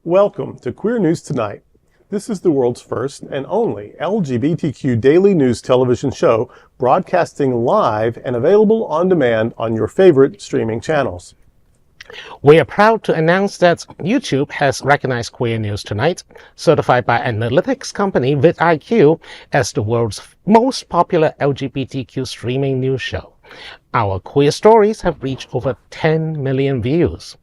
Welcome to Queer News Tonight. This is the world's first and only LGBTQ daily news television show broadcasting live and available on demand on your favorite streaming channels. We are proud to announce that YouTube has recognized Queer News Tonight, certified by analytics company vidIQ as the world's most popular LGBTQ streaming news show. Our queer stories have reached over 10 million views.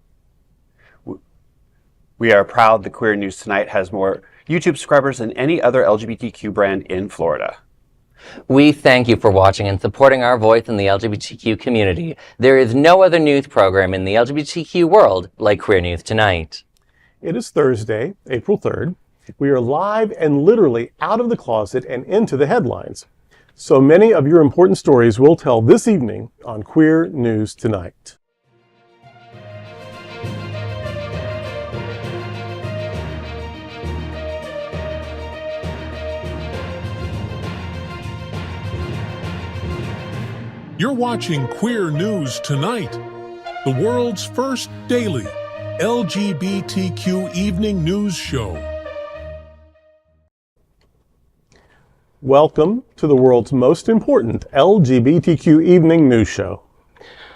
We are proud that Queer News Tonight has more YouTube subscribers than any other LGBTQ brand in Florida. We thank you for watching and supporting our voice in the LGBTQ community. There is no other news program in the LGBTQ world like Queer News Tonight. It is Thursday, April 3rd. We are live and literally out of the closet and into the headlines. So many of your important stories we'll tell this evening on Queer News Tonight. You're watching Queer News Tonight, the world's first daily LGBTQ evening news show. Welcome to the world's most important LGBTQ evening news show.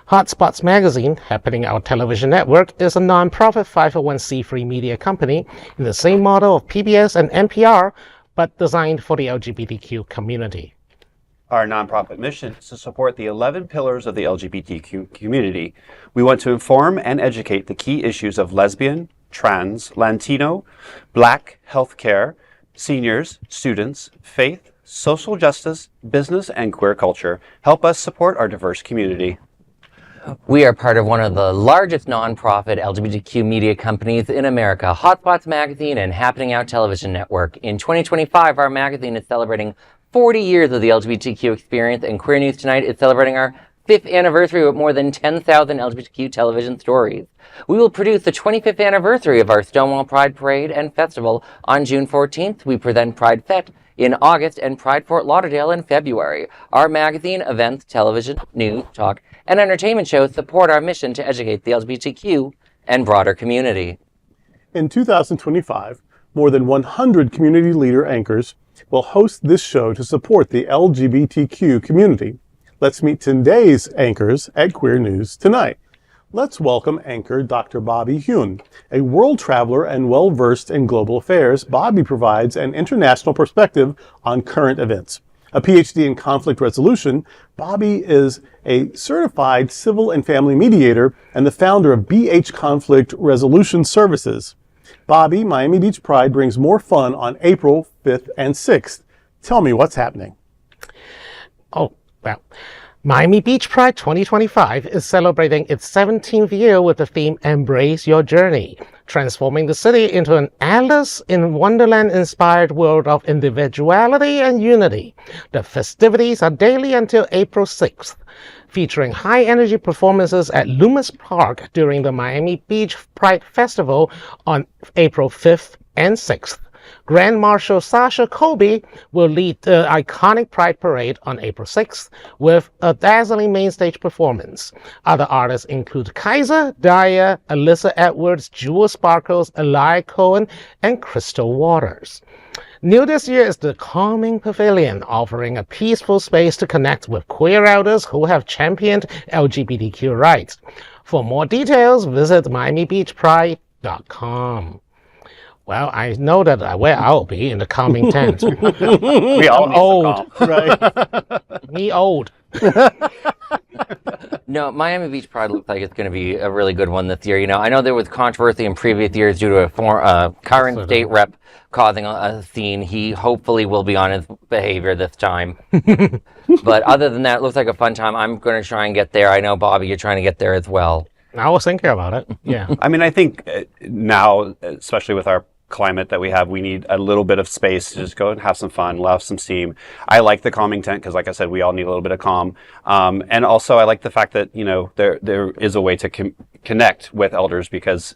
Hotspots Magazine, happening our television network, is a non-profit 501c3 media company in the same model of PBS and NPR, but designed for the LGBTQ community. Our nonprofit mission is to support the 11 pillars of the LGBTQ community. We want to inform and educate the key issues of lesbian, trans, Latino, Black, healthcare, seniors, students, faith, social justice, business, and queer culture. Help us support our diverse community. We are part of one of the largest nonprofit LGBTQ media companies in America, Hotspots Magazine and Happening Out Television Network. In 2025, our magazine is celebrating 40 years of the LGBTQ experience, and Queer News Tonight is celebrating our 5th anniversary with more than 10,000 LGBTQ television stories. We will produce the 25th anniversary of our Stonewall Pride Parade and Festival on June 14th. We present Pride Fete in August and Pride Fort Lauderdale in February. Our magazine, events, television, news, talk, and entertainment shows support our mission to educate the LGBTQ and broader community. In 2025, more than 100 community leader anchors will host this show to support the LGBTQ community. Let's meet today's anchors at Queer News Tonight. Let's welcome anchor Dr. Bobby Huen. A world traveler and well-versed in global affairs, Bobby provides an international perspective on current events. A PhD in conflict resolution, Bobby is a certified civil and family mediator and the founder of BH Conflict Resolution Services. Bobby, Miami Beach Pride brings more fun on April 5th and 6th. Tell me what's happening. Oh, well, Miami Beach Pride 2025 is celebrating its 17th year with the theme Embrace Your Journey, transforming the city into an Alice in Wonderland-inspired world of individuality and unity. The festivities are daily until April 6th. Featuring high-energy performances at Loomis Park during the Miami Beach Pride Festival on April 5th and 6th. Grand Marshal Sasha Colby will lead the iconic Pride Parade on April 6th with a dazzling mainstage performance. Other artists include Kaiser, Daya, Alyssa Edwards, Jewel Sparkles, Eli Cohen, and Crystal Waters. New this year is the Calming Pavilion, offering a peaceful space to connect with queer elders who have championed LGBTQ rights. For more details, visit MiamiBeachPride.com. Well, I know that where I'll be in the calming tent. We all need old, some calm. right? Me old. No, Miami Beach Pride looks like it's going to be a really good one this year. You know, I know there was controversy in previous years due to a current state rep causing a scene. He hopefully will be on his behavior this time. But other than that, it looks like a fun time. I'm going to try and get there. I know, Bobby, you're trying to get there as well. I was thinking about it. Yeah. I mean, I think now, especially with our climate that we have, we need a little bit of space to just go and have some fun, let some steam. I like the calming tent because, like I said, we all need a little bit of calm. And also, I like the fact that, you know, there is a way to connect with elders, because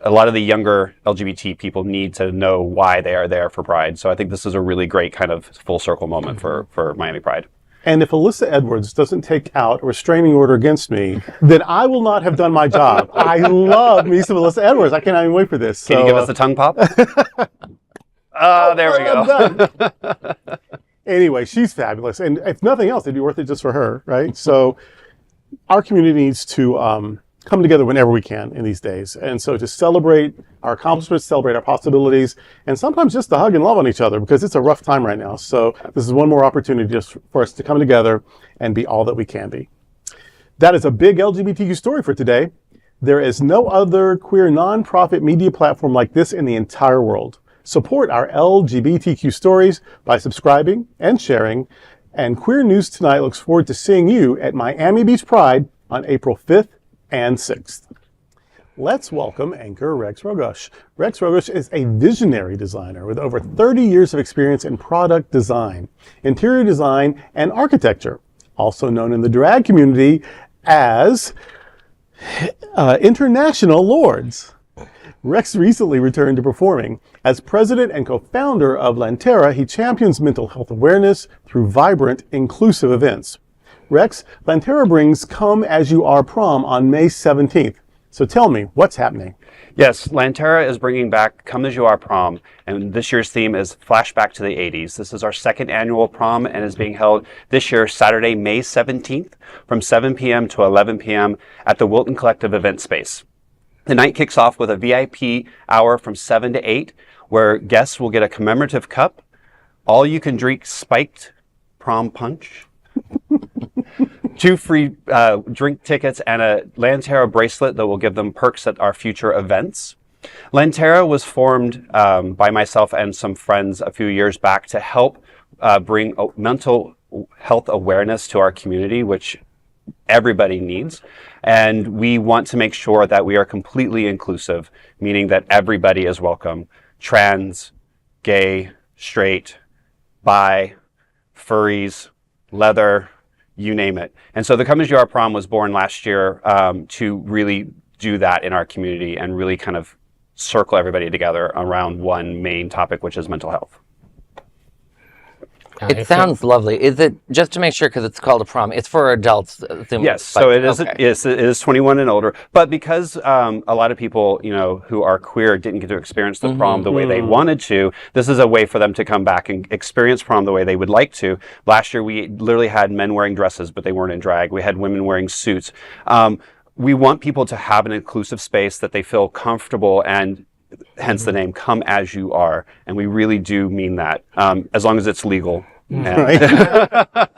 a lot of the younger LGBT people need to know why they are there for Pride. So I think this is a really great kind of full circle moment for Miami Pride. And if Alyssa Edwards doesn't take out a restraining order against me, then I will not have done my job. I love me some Alyssa Edwards. I cannot even wait for this. Can you give us a tongue pop? There we go. Anyway, she's fabulous. And if nothing else, it'd be worth it just for her, right? So our community needs to come together whenever we can in these days. And so to celebrate our accomplishments, celebrate our possibilities, and sometimes just to hug and love on each other, because it's a rough time right now. So this is one more opportunity just for us to come together and be all that we can be. That is a big LGBTQ story for today. There is no other queer nonprofit media platform like this in the entire world. Support our LGBTQ stories by subscribing and sharing. And Queer News Tonight looks forward to seeing you at Miami Beach Pride on April 5th and 6th. Let's welcome anchor Rex Rogosch. Rex Rogosch is a visionary designer with over 30 years of experience in product design, interior design, and architecture, also known in the drag community as International Lords. Rex recently returned to performing. As president and co-founder of Lantera, he champions mental health awareness through vibrant, inclusive events. Rex, Lantera brings Come As You Are Prom on May 17th. So tell me, what's happening? Yes, Lantera is bringing back Come As You Are Prom, and this year's theme is Flashback to the 80s. This is our second annual prom and is being held this year, Saturday, May 17th, from 7 p.m. to 11 p.m. at the Wilton Collective event space. The night kicks off with a VIP hour from 7 to 8, where guests will get a commemorative cup, all-you-can-drink spiked prom punch, 2 free drink tickets, and a Lantera bracelet that will give them perks at our future events. Lantera was formed by myself and some friends a few years back to help bring mental health awareness to our community, which everybody needs. And we want to make sure that we are completely inclusive, meaning that everybody is welcome. Trans, gay, straight, bi, furries, leather, you name it. And so the Come As You Are Prom was born last year to really do that in our community and really kind of circle everybody together around one main topic, which is mental health. It sounds lovely. Is it, just to make sure, because it's called a prom, it's for adults? Yes, so it is. Okay. It is 21 and older. But because a lot of people, who are queer didn't get to experience the prom the way they wanted to, this is a way for them to come back and experience prom the way they would like to. Last year, we literally had men wearing dresses, but they weren't in drag. We had women wearing suits. We want people to have an inclusive space that they feel comfortable, and hence the name Come As You Are. And we really do mean that, as long as it's legal. Right.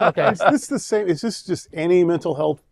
Okay. Is this the same? Is this just any mental health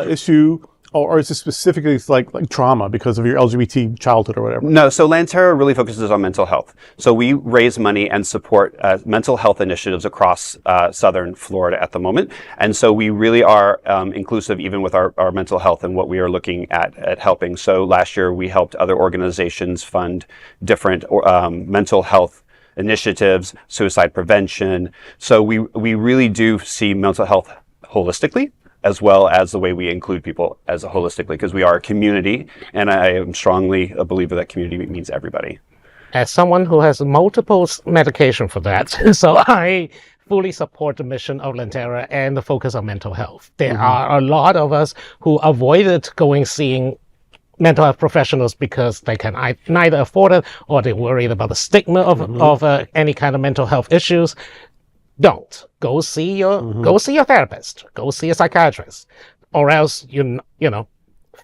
issue, or is this specifically like trauma because of your LGBT childhood or whatever? No. So Lantera really focuses on mental health. So we raise money and support mental health initiatives across Southern Florida at the moment. And so we really are inclusive even with our mental health and what we are looking at helping. So last year we helped other organizations fund different mental health initiatives, suicide prevention. So we really do see mental health holistically, as well as the way we include people as a holistically, because we are a community, and I am strongly a believer that community means everybody. As someone who has multiple medication for that, so I fully support the mission of Lantera and the focus on mental health. There are a lot of us who avoided seeing mental health professionals because they can neither afford it, or they're worried about the stigma of any kind of mental health issues. Don't go see your therapist, go see a psychiatrist, or else you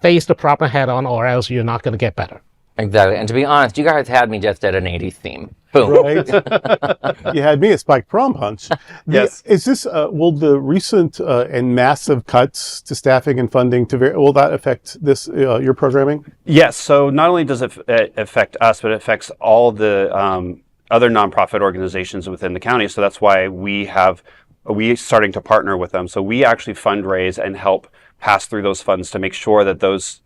face the problem head on, or else you're not going to get better. Exactly. And to be honest, you guys had me just at an 80s theme. Boom. Right. You had me at Spike Prom Punch. Yes. Is this, will the recent and massive cuts to staffing and funding, will that affect this, your programming? Yes. So not only does it affect us, but it affects all the other nonprofit organizations within the county. So that's why we starting to partner with them. So we actually fundraise and help pass through those funds to make sure that those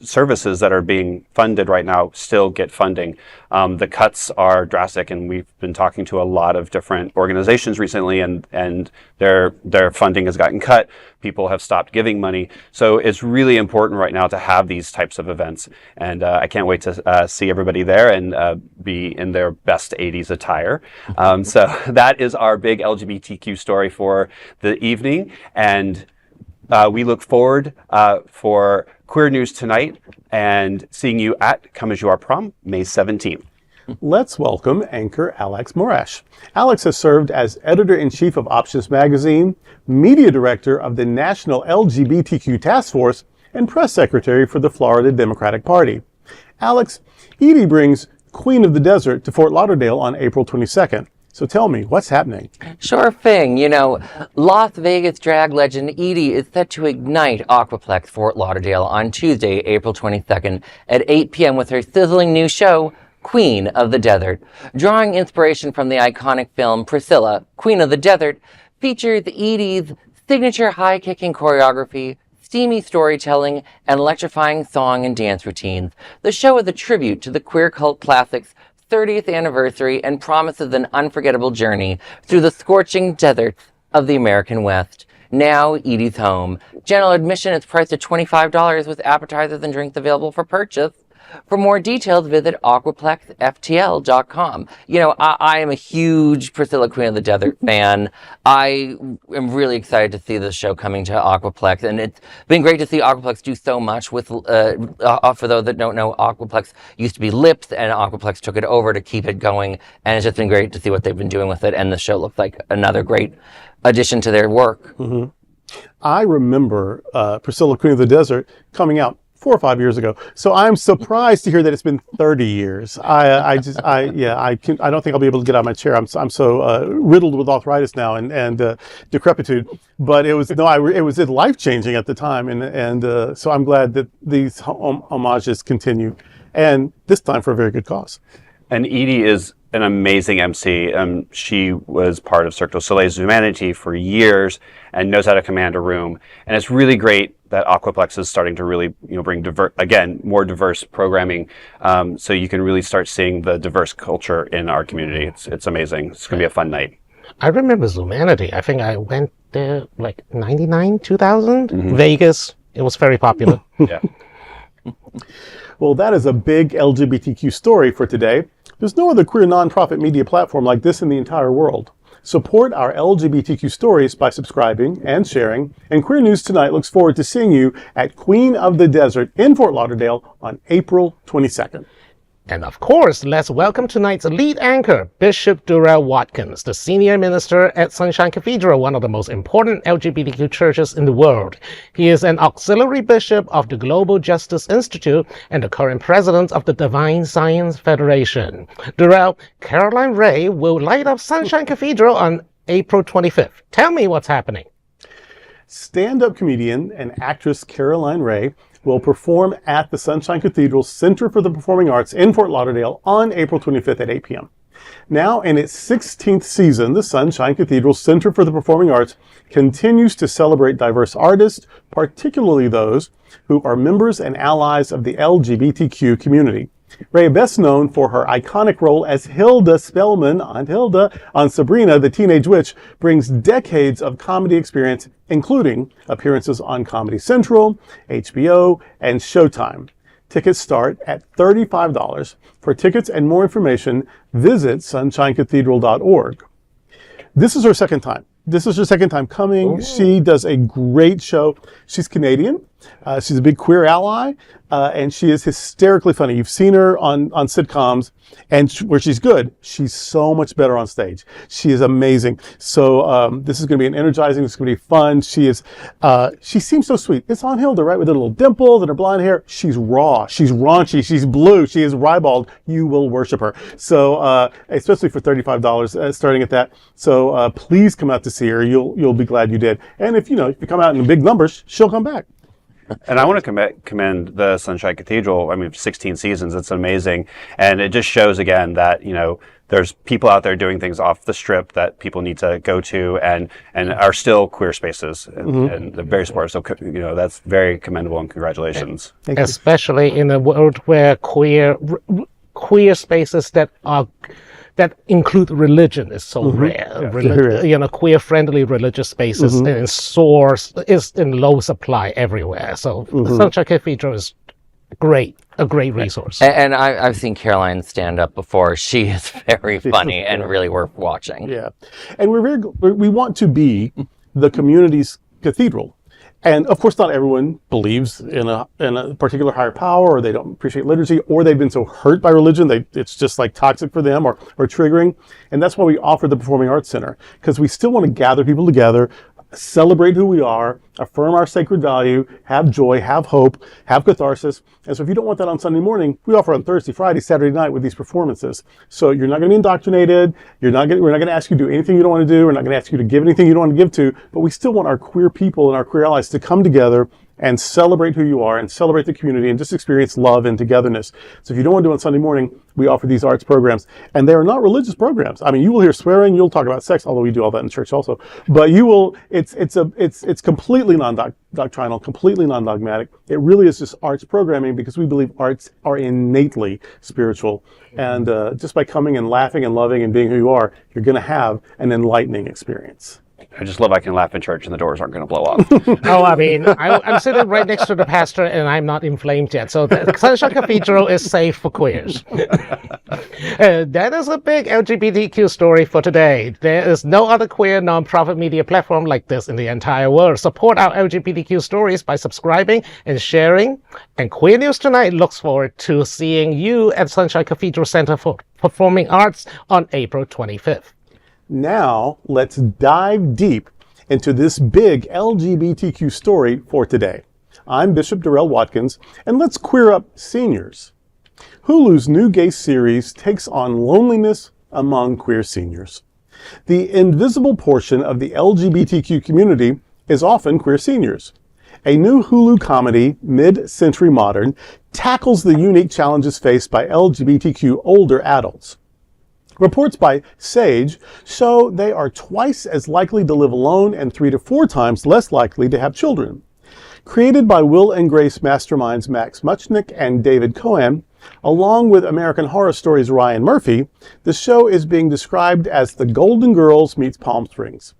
services that are being funded right now still get funding. The cuts are drastic, and we've been talking to a lot of different organizations recently, and their funding has gotten cut. People have stopped giving money. So it's really important right now to have these types of events. And I can't wait to see everybody there and be in their best 80s attire. So that is our big LGBTQ story for the evening. And we look forward for Queer News Tonight and seeing you at Come As You Are Prom, May 17th. Let's welcome anchor Alex Morash. Alex has served as editor-in-chief of Options Magazine, media director of the National LGBTQ Task Force, and press secretary for the Florida Democratic Party. Alex, EDIE brings Queen of the Desert to Fort Lauderdale on April 22nd. So tell me, what's happening? Sure thing. You know, Las Vegas drag legend EDIE is set to ignite Aquaplex Fort Lauderdale on Tuesday, April 22nd at 8 p.m. with her sizzling new show, Queen of the Desert. Drawing inspiration from the iconic film Priscilla, Queen of the Desert features EDIE's signature high-kicking choreography, steamy storytelling, and electrifying song and dance routines. The show is a tribute to the queer cult classic's 30th anniversary and promises an unforgettable journey through the scorching deserts of the American West. Now EDIE's home. General admission is priced at $25 with appetizers and drinks available for purchase. For more details, visit aquaplexftl.com. You know, I am a huge Priscilla Queen of the Desert fan. I am really excited to see this show coming to Aquaplex, and it's been great to see Aquaplex do so much with, for those that don't know, Aquaplex used to be Lips, and Aquaplex took it over to keep it going, and it's just been great to see what they've been doing with it, and the show looks like another great addition to their work. Mm-hmm. I remember Priscilla Queen of the Desert coming out 4 or 5 years ago. So I'm surprised to hear that it's been 30 years. I don't think I'll be able to get out of my chair. I'm so riddled with arthritis now and decrepitude. But it was life changing at the time, and so I'm glad that these homages continue, and this time for a very good cause. And EDIE is an amazing MC. She was part of Cirque du Soleil's Humanity for years and knows how to command a room. And it's really great that Aquaplex is starting to really, bring more diverse programming, so you can really start seeing the diverse culture in our community. It's amazing. It's going to be a fun night. I remember Zumanity. I think I went there like 99, 2000. Mm-hmm. Vegas. It was very popular. Yeah. Well, that is a big LGBTQ story for today. There's no other queer nonprofit media platform like this in the entire world. Support our LGBTQ stories by subscribing and sharing. And Queer News Tonight looks forward to seeing you at Queen of the Desert in Fort Lauderdale on April 22nd. And of course, let's welcome tonight's lead anchor, Bishop Durrell Watkins, the senior minister at Sunshine Cathedral, one of the most important LGBTQ churches in the world. He is an auxiliary bishop of the Global Justice Institute and the current president of the Divine Science Federation. Durrell, Caroline Rhea will light up Sunshine Cathedral on April 25th. Tell me what's happening. Stand-up comedian and actress Caroline Rhea will perform at the Sunshine Cathedral Center for the Performing Arts in Fort Lauderdale on April 25th at 8 p.m. Now in its 16th season, the Sunshine Cathedral Center for the Performing Arts continues to celebrate diverse artists, particularly those who are members and allies of the LGBTQ community. Rhea, best known for her iconic role as Hilda Spellman, Aunt Hilda, on Sabrina the Teenage Witch, brings decades of comedy experience, including appearances on Comedy Central, HBO, and Showtime. Tickets start at $35. For tickets and more information, visit sunshinecathedral.org. This is her second time. Coming. Ooh. She does a great show. She's Canadian. She's a big queer ally, and she is hysterically funny. You've seen her on sitcoms, and where she's good, she's so much better on stage. She is amazing. So this is going to be an energizing. It's going to be fun. She seems so sweet. It's Aunt Hilda, right, with her little dimples and her blonde hair. She's raw. She's raunchy. She's blue. She is ribald. You will worship her. So especially for $35, starting at that. So please come out to see her. You'll be glad you did. And if you come out in big numbers, she'll come back. And I want to commend the Sunshine Cathedral. I mean, 16 seasons, it's amazing. And it just shows again that, there's people out there doing things off the strip that people need to go to, and are still queer spaces, and they're very supportive. So that's very commendable, and congratulations. Especially in a world where queer spaces that include religion is so rare. Queer friendly religious spaces is in low supply everywhere. So Sunshine Cathedral is a great resource. And I've seen Caroline stand up before. She is very funny and really worth watching. Yeah, and we want to be the community's cathedral. And of course, not everyone believes in a particular higher power, or they don't appreciate liturgy, or they've been so hurt by religion it's just like toxic for them or triggering. And that's why we offer the Performing Arts Center, because we still want to gather people together, celebrate who we are, affirm our sacred value, have joy, have hope, have catharsis. And so if you don't want that on Sunday morning, we offer on Thursday, Friday, Saturday night with these performances. So you're not going to be indoctrinated. We're not going to ask you to do anything you don't want to do. We're not going to ask you to give anything you don't want to give to. But we still want our queer people and our queer allies to come together and celebrate who you are and celebrate the community and just experience love and togetherness. So if you don't want to do it on Sunday morning, we offer these arts programs. And they are not religious programs. I mean, you will hear swearing, you'll talk about sex, although we do all that in church also. But it's completely non-doctrinal, completely non-dogmatic. It really is just arts programming, because we believe arts are innately spiritual. And just by coming and laughing and loving and being who you are, you're going to have an enlightening experience. I just love I can laugh in church and the doors aren't going to blow up. I mean, I'm sitting right next to the pastor and I'm not inflamed yet. So the Sunshine Cathedral is safe for queers. That is a big LGBTQ story for today. There is no other queer nonprofit media platform like this in the entire world. Support our LGBTQ stories by subscribing and sharing. And Queer News Tonight looks forward to seeing you at Sunshine Cathedral Center for Performing Arts on April 25th. Now, let's dive deep into this big LGBTQ story for today. I'm Bishop Durrell Watkins, and let's queer up seniors. Hulu's new gay series takes on loneliness among queer seniors. The invisible portion of the LGBTQ community is often queer seniors. A new Hulu comedy, Mid-Century Modern, tackles the unique challenges faced by LGBTQ older adults. Reports by Sage show they are twice as likely to live alone and 3 to 4 times less likely to have children. Created by Will and Grace masterminds Max Muchnick and David Cohen, along with American Horror Stories' Ryan Murphy, the show is being described as the Golden Girls meets Palm Springs.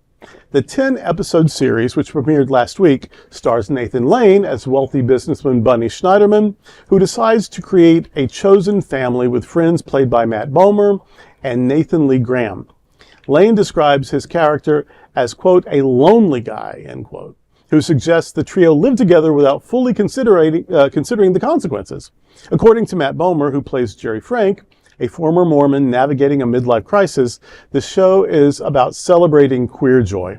The 10-episode series, which premiered last week, stars Nathan Lane as wealthy businessman Bunny Schneiderman, who decides to create a chosen family with friends played by Matt Bomer and Nathan Lee Graham. Lane describes his character as, quote, a lonely guy, end quote, who suggests the trio live together without fully considering the consequences. According to Matt Bomer, who plays Jerry Frank, a former Mormon navigating a midlife crisis, the show is about celebrating queer joy.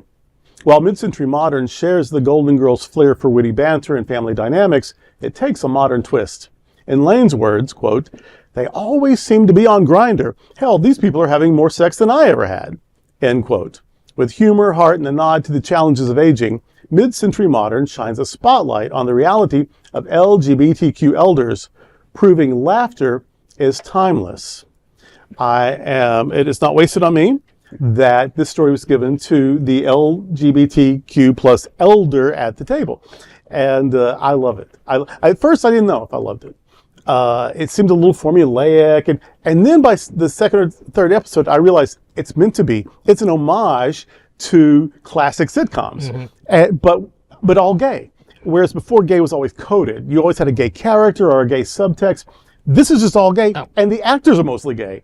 While Mid-Century Modern shares the Golden Girls' flair for witty banter and family dynamics, it takes a modern twist. In Lane's words, quote, they always seem to be on Grindr. Hell, these people are having more sex than I ever had, end quote. With humor, heart, and a nod to the challenges of aging, Mid-Century Modern shines a spotlight on the reality of LGBTQ elders, proving laughter is timeless. It is not wasted on me that this story was given to the LGBTQ plus elder at the table. And I love it. At first, I didn't know if I loved it. It seemed a little formulaic. And then by the second or third episode, I realized it's meant to be. It's an homage to classic sitcoms, but all gay. Whereas before, gay was always coded. You always had a gay character or a gay subtext. This is just all gay, and the actors are mostly gay.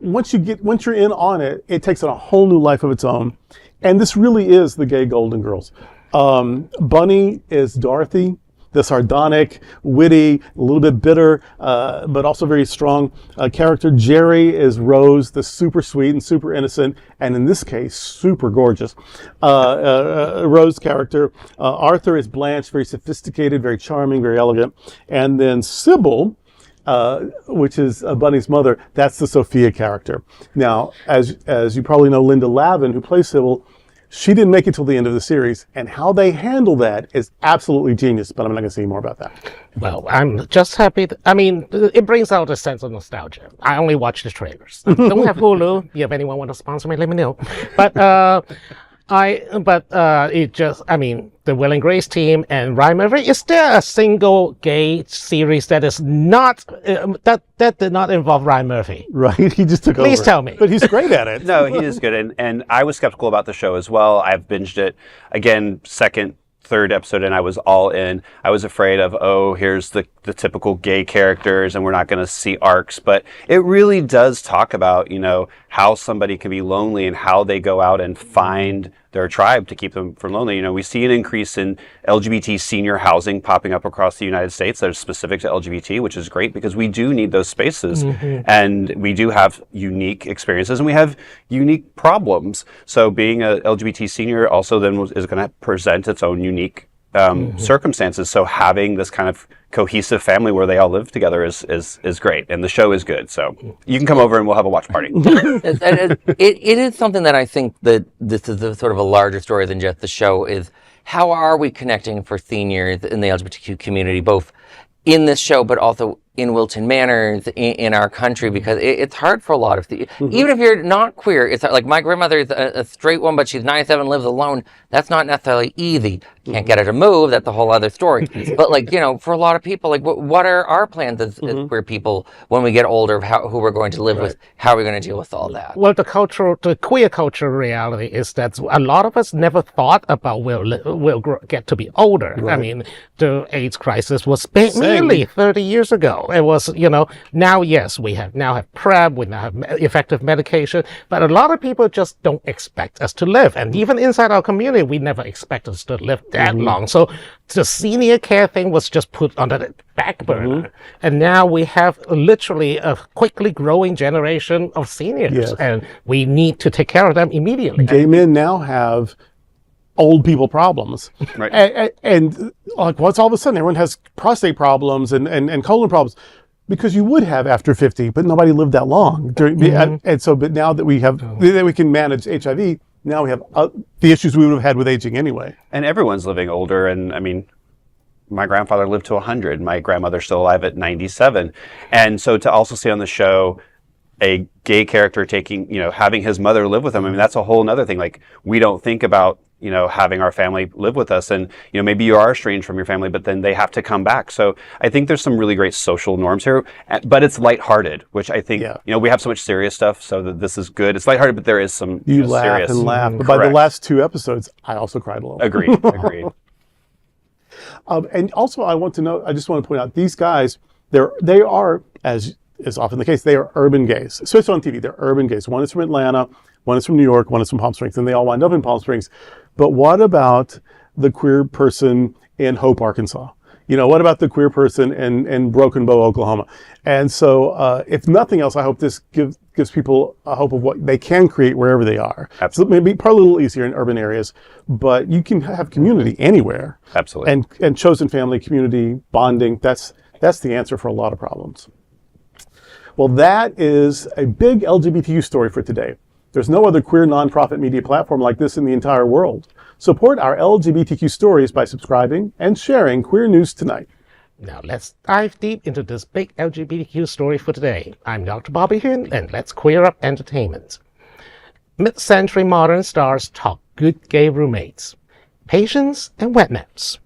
Once you're in on it, it takes on a whole new life of its own. And this really is the gay Golden Girls. Bunny is Dorothy, the sardonic, witty, a little bit bitter, but also very strong character. Jerry is Rose, the super sweet and super innocent, and in this case, super gorgeous Rose character. Arthur is Blanche, very sophisticated, very charming, very elegant. And then Sybil, which is Bunny's mother, that's the Sophia character. Now, as you probably know, Linda Lavin, who plays Sybil, She didn't make it till the end of the series, and how they handle that is absolutely genius, but I'm not going to say more about that. Well, I'm just happy. It brings out a sense of nostalgia. I only watch the trailers. I don't have Hulu. If anyone wants to sponsor me, let me know. But the Will and Grace team and Ryan Murphy, is there a single gay series that is not, that did not involve Ryan Murphy? Right, he just took over. Please tell me. But he's great at it. No, he is good. And I was skeptical about the show as well. I've binged it again, second, third episode, and I was all in. I was afraid of, here's the typical gay characters and we're not going to see arcs. But it really does talk about, how somebody can be lonely and how they go out and find their tribe to keep them from lonely. We see an increase in LGBT senior housing popping up across the United States that is specific to LGBT, which is great because we do need those spaces. And we do have unique experiences and we have unique problems. So being a LGBT senior also then is going to present its own unique circumstances. So having this kind of cohesive family where they all live together is great, and the show is good. So you can come over and we'll have a watch party. It is something that I think that this is a sort of a larger story than just the show. Is how are we connecting for seniors in the LGBTQ community, both in this show but also in Wilton Manors in our country, because it's hard for a lot of even if you're not queer. It's like my grandmother is a straight one, but she's 97, lives alone. That's not necessarily easy. Can't get her to move. That's a whole other story. But for a lot of people, what are our plans as queer people when we get older of who we're going to live with? How are we going to deal with all that? Well, the queer cultural reality is that a lot of us never thought about we'll get to be older. Right. The AIDS crisis was barely 30 years ago. It was, now, yes, we have PrEP, we now have effective medication, but a lot of people just don't expect us to live. And even inside our community, we never expect us to live that long. So the senior care thing was just put on the back burner. And now we have literally a quickly growing generation of seniors, and we need to take care of them immediately. Gay men now have old people problems. Right. And what's all of a sudden everyone has prostate problems and colon problems, because you would have after 50, but nobody lived that long. But now that we can manage HIV, now we have the issues we would have had with aging anyway. And everyone's living older. And my grandfather lived to 100. My grandmother's still alive at 97. And so to also see on the show a gay character having his mother live with him, that's a whole nother thing. We don't think about, having our family live with us, and, maybe you are estranged from your family, but then they have to come back. So I think there's some really great social norms here, but it's lighthearted, which I think, we have so much serious stuff, so that this is good. It's lighthearted, but there is some you laugh serious. And laugh. But by the last 2 episodes, I also cried a little. Agreed. And also I just want to point out, these guys, they are, as is often the case, they are urban gays. Especially on TV, they're urban gays. One is from Atlanta, one is from New York, one is from Palm Springs, and they all wind up in Palm Springs. But what about the queer person in Hope, Arkansas? What about the queer person in Broken Bow, Oklahoma? And so, if nothing else, I hope this gives people a hope of what they can create wherever they are. Absolutely. So maybe probably a little easier in urban areas, but you can have community anywhere. Absolutely. And chosen family, community, bonding, that's the answer for a lot of problems. Well, that is a big LGBTQ story for today. There's no other queer nonprofit media platform like this in the entire world. Support our LGBTQ stories by subscribing and sharing Queer News Tonight. Now let's dive deep into this big LGBTQ story for today. I'm Dr. Bobby Huen, and let's queer up entertainment. Mid-century modern stars talk good gay roommates, patience and wet naps.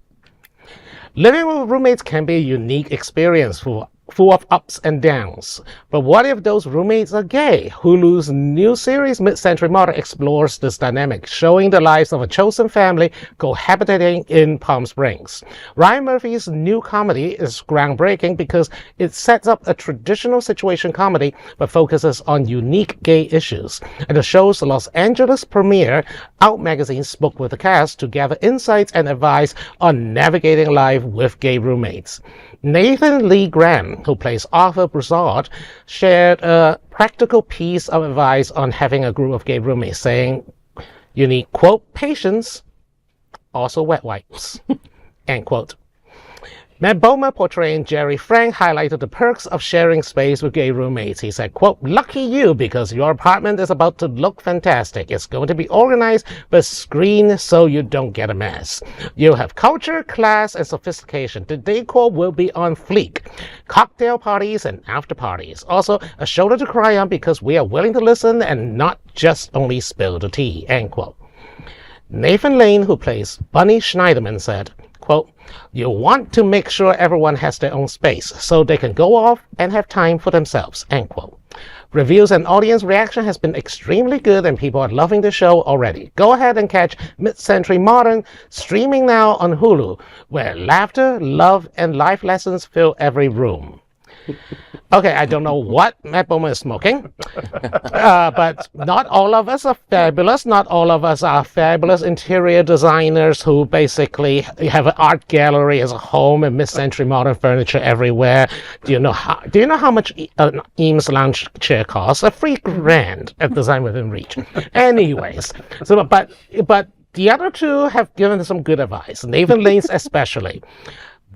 Living with roommates can be a unique experience full of ups and downs. But what if those roommates are gay? Hulu's new series, Mid-Century Modern, explores this dynamic, showing the lives of a chosen family cohabitating in Palm Springs. Ryan Murphy's new comedy is groundbreaking because it sets up a traditional situation comedy but focuses on unique gay issues. At the show's Los Angeles premiere, Out magazine spoke with the cast to gather insights and advice on navigating life with gay roommates. Nathan Lee Graham, who plays Arthur Broussard, shared a practical piece of advice on having a group of gay roommates, saying, you need, quote, patience, also wet wipes, end quote. Matt Bomer, portraying Jerry Frank, highlighted the perks of sharing space with gay roommates. He said, quote, "Lucky you, because your apartment is about to look fantastic. It's going to be organized but screened so you don't get a mess. You'll have culture, class, and sophistication. The decor will be on fleek. Cocktail parties and after parties. Also, a shoulder to cry on because we are willing to listen and not just only spill the tea," end quote. Nathan Lane, who plays Bunny Schneiderman, said, quote, "You want to make sure everyone has their own space so they can go off and have time for themselves," end quote. Reviews and audience reaction has been extremely good and people are loving the show already. Go ahead and catch Mid-Century Modern, streaming now on Hulu, where laughter, love, and life lessons fill every room. Okay, I don't know what Matt Bowman is smoking, but not all of us are fabulous. Not all of us are fabulous interior designers who basically have an art gallery as a home and mid-century modern furniture everywhere. Do you know how much an Eames lounge chair costs? $3,000 at Design Within Reach. Anyways, but the other two have given some good advice. Nathan Lane's especially.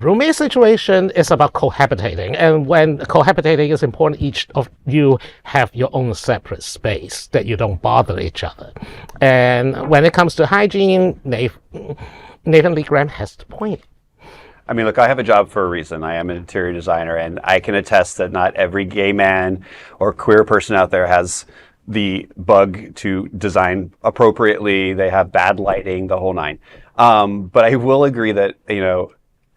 Roommate situation is about cohabitating, and when cohabitating is important, each of you have your own separate space that you don't bother each other. And when it comes to hygiene, Nathan Lee Graham has the point. I mean, look, I have a job for a reason. I am an interior designer, and I can attest that not every gay man or queer person out there has the bug to design appropriately. They have bad lighting, the whole nine. But I will agree that,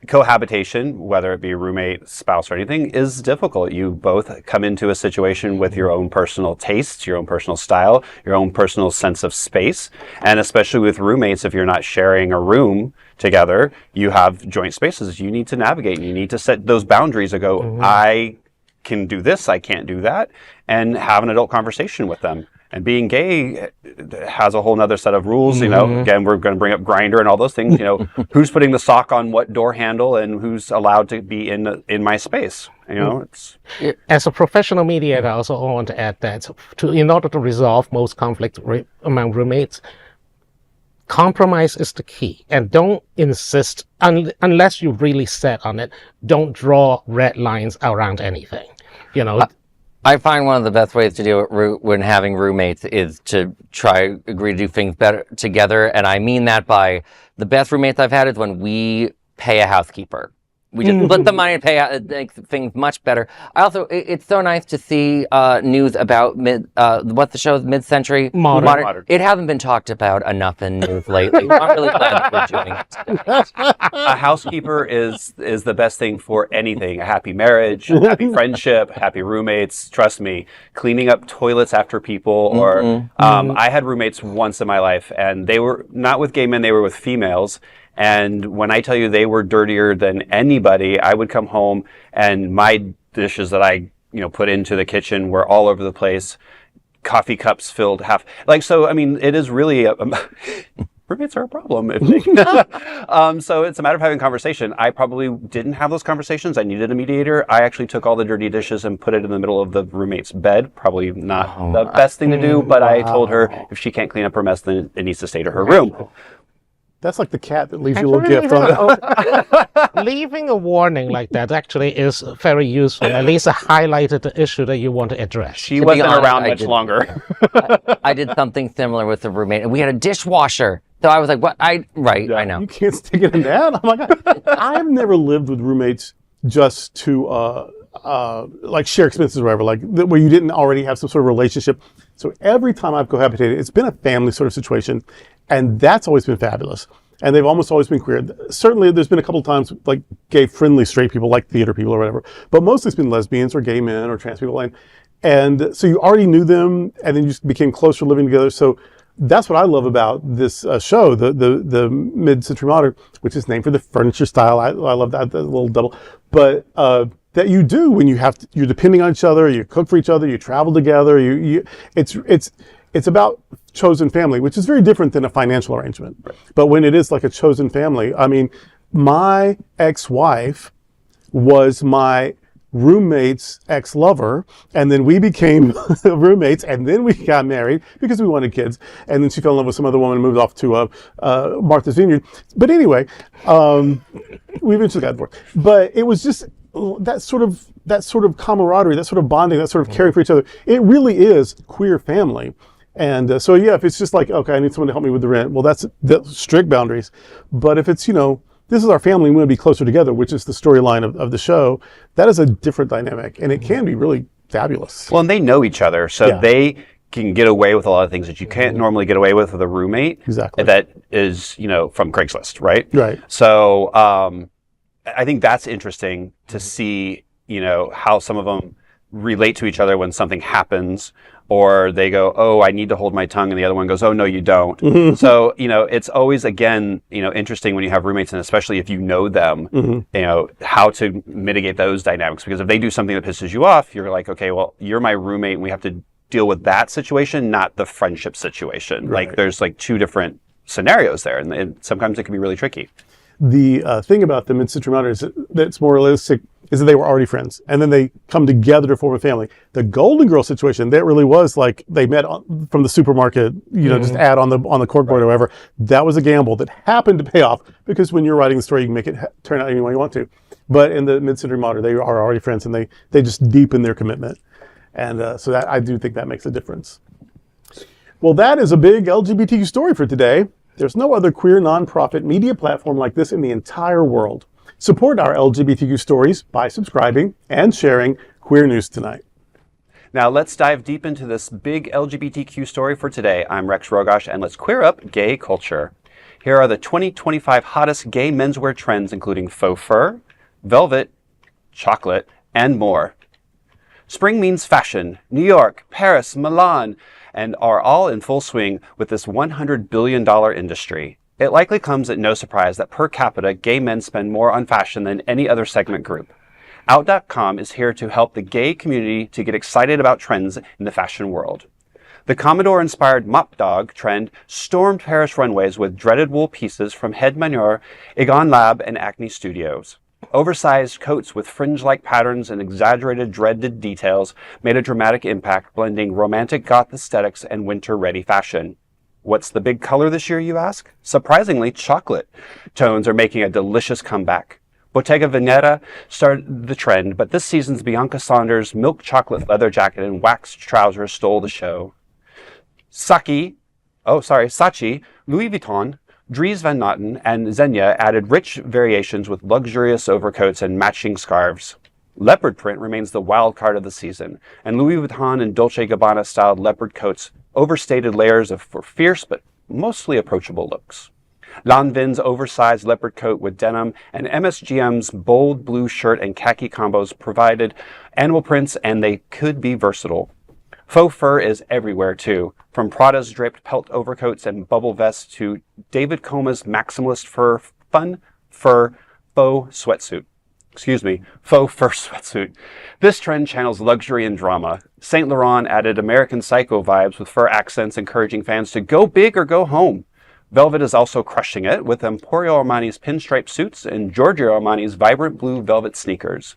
cohabitation, whether it be roommate, spouse, or anything, is difficult. You both come into a situation with your own personal tastes, your own personal style, your own personal sense of space. And especially with roommates, if you're not sharing a room together, you have joint spaces. You need to navigate. You need to set those boundaries and go, I can do this, I can't do that, and have an adult conversation with them. And being gay has a whole nother set of rules, Again, we're going to bring up Grindr and all those things, who's putting the sock on what door handle and who's allowed to be in my space, It's... As a professional mediator, I also want to add that in order to resolve most conflict among roommates, compromise is the key. And don't insist, unless you really set on it, don't draw red lines around anything, I find one of the best ways to deal with when having roommates is to try agree to do things better together. And I mean that by the best roommates I've had is when we pay a housekeeper. We just split the money and pay out. It makes things much better. It's so nice to see news about what the show is, Mid-Century Modern. It hasn't been talked about enough in news lately. I'm really glad that we're doing it. A housekeeper is the best thing for anything. A happy marriage, happy friendship, happy roommates. Trust me, cleaning up toilets after people. Or I had roommates once in my life, and they were not with gay men. They were with females. And when I tell you they were dirtier than anybody, I would come home and my dishes that I, put into the kitchen were all over the place. Coffee cups filled half. So, I mean, it is really, roommates are a problem. So it's a matter of having conversation. I probably didn't have those conversations. I needed a mediator. I actually took all the dirty dishes and put it in the middle of the roommate's bed. Probably not the best thing to do, but I told her if she can't clean up her mess, then it needs to stay to her room. That's like the cat that leaves you a little gift on it. Leaving a warning like that actually is very useful. At least it highlighted the issue that you want to address. She wasn't around much longer. I did something similar with a roommate, and we had a dishwasher. So I was like, what? I know. You can't stick it in that? Oh my God. I've never lived with roommates just to share expenses or whatever, where you didn't already have some sort of relationship. So every time I've cohabitated, it's been a family sort of situation. And that's always been fabulous. And they've almost always been queer. Certainly, there's been a couple of times like gay-friendly straight people, like theater people or whatever. But mostly it's been lesbians or gay men or trans people. And so you already knew them, and then you just became closer living together. So that's what I love about this show, the Mid-Century Modern, which is named for the furniture style. I love that little double. But that you do when you're depending on each other, you cook for each other, you travel together. It's about chosen family, which is very different than a financial arrangement. Right. But when it is like a chosen family, I mean, my ex-wife was my roommate's ex-lover, and then we became roommates, and then we got married because we wanted kids, and then she fell in love with some other woman and moved off to Martha's Vineyard. But anyway, we eventually got divorced. But it was just that sort of camaraderie, that sort of bonding, that sort of caring for each other. It really is queer family. And so, yeah, if it's just like, okay, I need someone to help me with the rent, well, that's strict boundaries. But if it's, this is our family, we want to be closer together, which is the storyline of the show, that is a different dynamic. And it can be really fabulous. Well, and they know each other, so they can get away with a lot of things that you can't normally get away with a roommate. Exactly. That is, from Craigslist, right? Right. So I think that's interesting to see, how some of them relate to each other when something happens, or they go, oh, I need to hold my tongue, and the other one goes, oh, no, you don't. So, it's always, again, interesting when you have roommates, and especially if you know them, how to mitigate those dynamics. Because if they do something that pisses you off, you're like, okay, well, you're my roommate, and we have to deal with that situation, not the friendship situation. Right. Like, there's like two different scenarios there, and sometimes it can be really tricky. The thing about the Mid-Century Modern is that's more realistic is that they were already friends, and then they come together to form a family. The Golden Girl situation, that really was like they met from the supermarket, just ad on the corkboard or whatever. That was a gamble that happened to pay off, because when you're writing the story, you can make it turn out any way you want to. But in the Mid-Century Modern, they are already friends, and they just deepen their commitment. And so that I do think that makes a difference. Well, that is a big LGBTQ story for today. There's no other queer nonprofit media platform like this in the entire world. Support our LGBTQ stories by subscribing and sharing Queer News Tonight. Now let's dive deep into this big LGBTQ story for today. I'm Rex Rogosch, and let's queer up gay culture. Here are the 2025 hottest gay menswear trends, including faux fur, velvet, chocolate, and more. Spring means fashion. New York, Paris, Milan, and are all in full swing with this $100 billion industry. It likely comes at no surprise that per capita, gay men spend more on fashion than any other segment group. Out.com is here to help the gay community to get excited about trends in the fashion world. The Commodore-inspired mop dog trend stormed Paris runways with dreaded wool pieces from Head Manure, Egon Lab, and Acne Studios. Oversized coats with fringe-like patterns and exaggerated dreaded details made a dramatic impact, blending romantic goth aesthetics and winter-ready fashion. What's the big color this year, you ask? Surprisingly, chocolate tones are making a delicious comeback. Bottega Veneta started the trend, but this season's Bianca Saunders' milk chocolate leather jacket and waxed trousers stole the show. Saatchi, Louis Vuitton, Dries Van Noten, and Xenia added rich variations with luxurious overcoats and matching scarves. Leopard print remains the wild card of the season, and Louis Vuitton and Dolce & Gabbana styled leopard coats overstated layers for fierce but mostly approachable looks. Lanvin's oversized leopard coat with denim and MSGM's bold blue shirt and khaki combos provided animal prints, and they could be versatile. Faux fur is everywhere too, from Prada's draped pelt overcoats and bubble vests to David ComeAs maximalist faux fur sweatsuit. This trend channels luxury and drama. Saint Laurent added American Psycho vibes with fur accents, encouraging fans to go big or go home. Velvet is also crushing it with Emporio Armani's pinstripe suits and Giorgio Armani's vibrant blue velvet sneakers.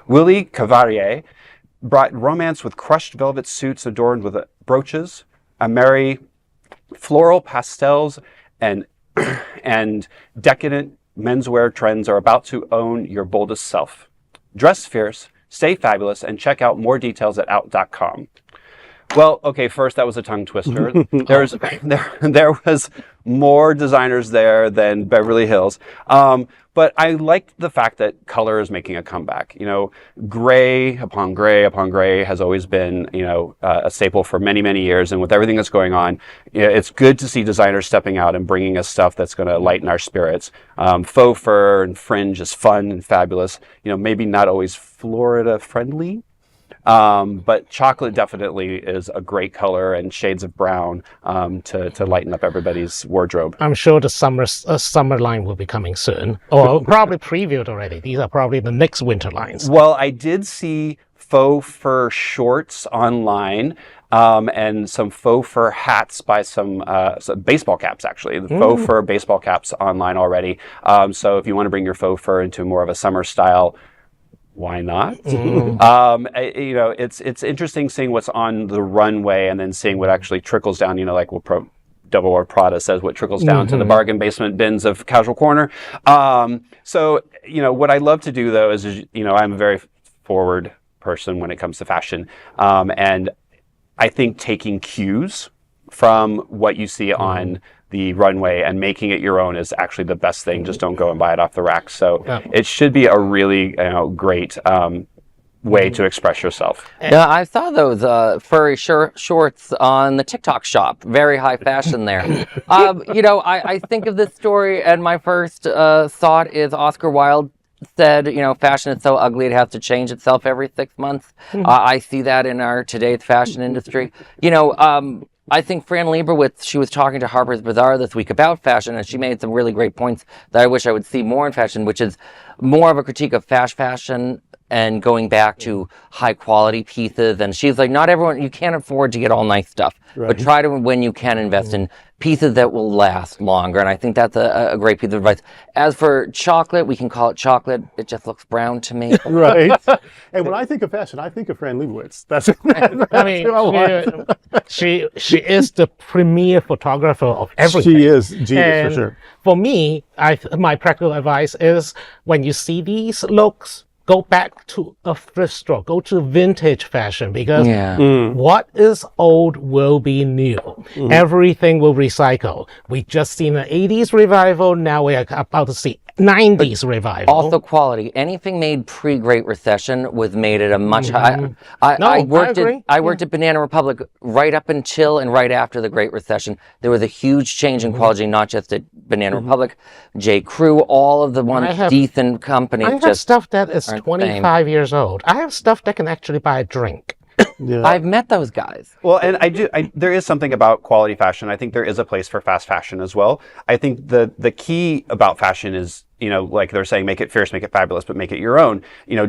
Willy Cavalier brought romance with crushed velvet suits adorned with brooches, Ameri floral pastels, and decadent menswear trends are about to own your boldest self. Dress fierce, stay fabulous, and check out more details at out.com. Well, okay, first that was a tongue twister. There was more designers there than Beverly Hills. But I liked the fact that color is making a comeback. Gray upon gray has always been, a staple for many, many years. And with everything that's going on, it's good to see designers stepping out and bringing us stuff that's going to lighten our spirits. Faux fur and fringe is fun and fabulous. Maybe not always Florida friendly. But chocolate definitely is a great color, and shades of brown to lighten up everybody's wardrobe. I'm sure the summer line will be coming soon, or probably previewed already. These are probably the next winter lines. Well, I did see faux fur shorts online, and some faux fur hats by some baseball caps, actually. The faux fur baseball caps online already. So if you want to bring your faux fur into more of a summer style, why not? It's interesting seeing what's on the runway and then seeing what actually trickles down. Devil Wears Prada says, what trickles down to the bargain basement bins of Casual Corner. So, what I love to do though is, I'm a very forward person when it comes to fashion. And I think taking cues from what you see on the runway and making it your own is actually the best thing. Just don't go and buy it off the rack. So it should be a really great way to express yourself. Yeah, I saw those furry shorts on the TikTok shop. Very high fashion there. I think of this story, and my first thought is Oscar Wilde said, fashion is so ugly it has to change itself every 6 months. I see that in our today's fashion industry. I think Fran Lebowitz, she was talking to Harper's Bazaar this week about fashion, and she made some really great points that I wish I would see more in fashion, which is more of a critique of fast fashion and going back to high quality pieces. And she's like, not everyone, you can't afford to get all nice stuff, but try to, when you can, invest in pieces that will last longer. And I think that's a great piece of advice. As for chocolate, we can call it chocolate. It just looks brown to me. Right. And when I think of fashion, I think of Fran Lebowitz. That's who I want. She is the premier photographer of everything. She is genius for sure. For me, my practical advice is when you see these looks, go back to a thrift store, go to vintage fashion, because what is old will be new. Everything will recycle. We just seen an 80s revival. Now we are about to see 90s revival. Also quality. Anything made pre-Great Recession was made at a much higher. I worked at Banana Republic right up until and right after the Great Recession. There was a huge change in quality, not just at Banana Republic, J. Crew, all of the decent companies. I have stuff that is 25 years old. I have stuff that can actually buy a drink. I've met those guys. Well, and there is something about quality fashion. I think there is a place for fast fashion as well. I think the key about fashion is, like they're saying, make it fierce, make it fabulous, but make it your own.